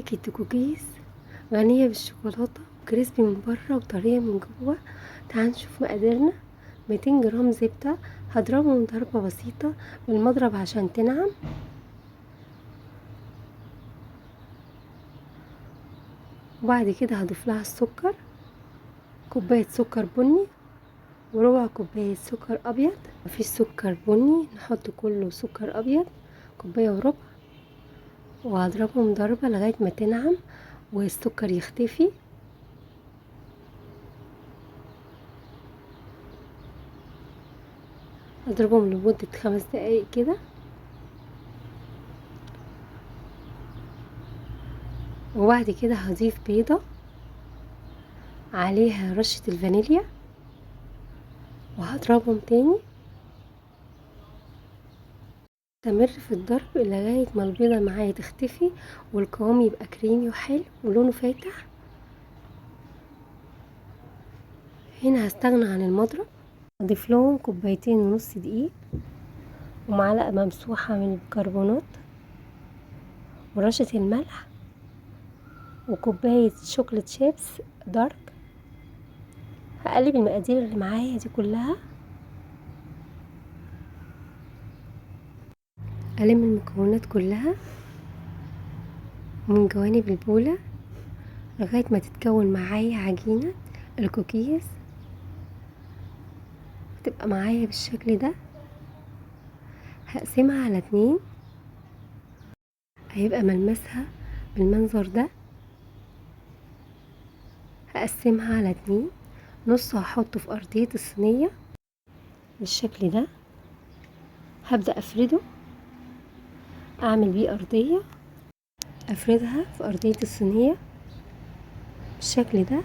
كيكة كوكيز غنية بالشوكولاتة وكريسبي من بره وطرية من جوه. تعالوا نشوف مقاديرنا. 200 جرام زبدة هضربهم ضربة بسيطة بالمضرب عشان تنعم. وبعد كده هضيف لها السكر، كوباية سكر بني وربع كوباية سكر ابيض. مفيش سكر بني نحط كله سكر ابيض، كوباية وربع. وهضربهم ضربة لغاية ما تنعم والسكر يختفي. هضربهم لمدة 5 دقايق كده. وبعد كده هضيف بيضة عليها رشة الفانيليا وهضربهم تاني. استمر في الضرب لغاية ما البيضة معايا تختفي والقوام يبقى كريمي وحلو ولونه فاتح. هنا هستغنى عن المضرب. هضيف لهم 2.5 كوباية دقيق ومعلقة ممسوحة من البيكربونات ورشة الملح وكوباية شوكولاتة شيبس دارك. هقلب المقادير اللي معايا دي كلها. ألم المكونات كلها من جوانب البولة لغاية ما تتكون معايا عجينة الكوكيز. تبقى معايا بالشكل ده. هقسمها على 2، هيبقى ملمسها بالمنظر ده. هقسمها على 2، نص هحطه في أرضية الصينية بالشكل ده. هبدأ أفرده، أعمل بيه أرضية أفردها في أرضية الصينية بالشكل ده.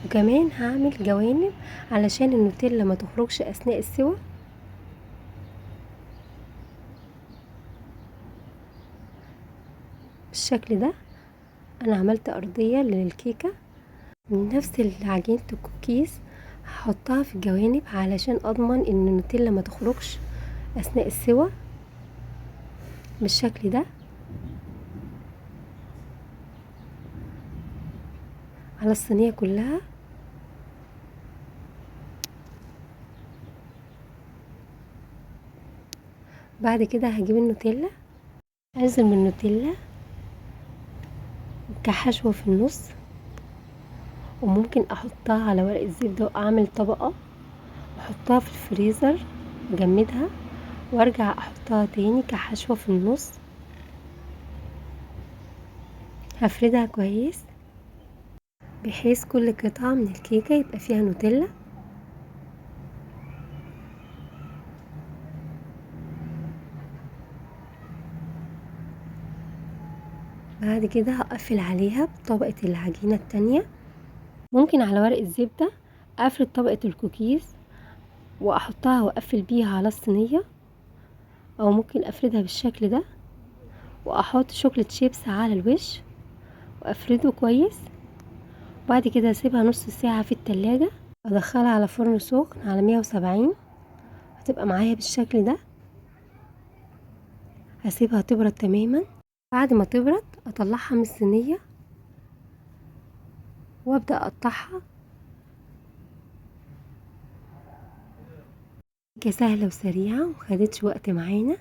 وكمان هعمل جوانب علشان النوتيلا ما تخرجش أثناء السوى. بالشكل ده أنا عملت أرضية للكيكة من نفس عجينة الكوكيز. هحطها في الجوانب علشان أضمن إن النوتيلا ما تخرجش أثناء السوى بالشكل ده على الصينية كلها. بعد كده هجيب النوتيلا، انزل من النوتيلا كحشوة في النص، وممكن احطها على ورق الزبدة واعمل طبقة واحطها في الفريزر اجمدها وارجع احطها تاني كحشوة في النص. هفردها كويس بحيث كل قطعة من الكيكة يبقى فيها نوتيلا. بعد كده هقفل عليها بطبقة العجينة التانية. ممكن على ورق الزبدة افرد طبقة الكوكيز واحطها واقفل بيها على الصينية، او ممكن افردها بالشكل ده واحط شوكولاتة شيبس على الوش وافرده كويس. بعد كده اسيبها نص ساعة في التلاجة. ادخلها على فرن سخن على 170 هتبقى معايا بالشكل ده. هسيبها تبرد تماما. بعد ما تبرد اطلعها من الصينية وابدأ اقطعها. كيكة سهلة وسريعة ومخدتش وقت معانا.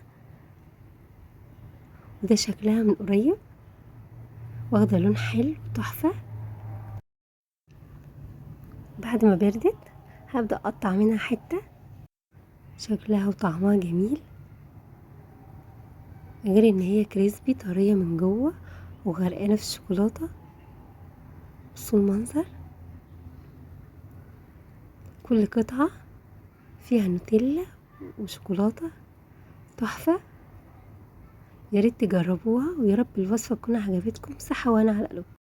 وده شكلها من قريب واخدة لون حلو تحفة. بعد ما بردت هبدأ اقطع منها حتة. شكلها وطعمها جميل، غير ان هي كريسبي طرية من جوه وغرقانة في الشوكولاتة. بصوا المنظر، كل قطعة فيها نوتيلا وشوكولاتة تحفة. ياريت تجربوها ويارب الوصفة تكون عجبتكم. صحة وانا على قلوبكم.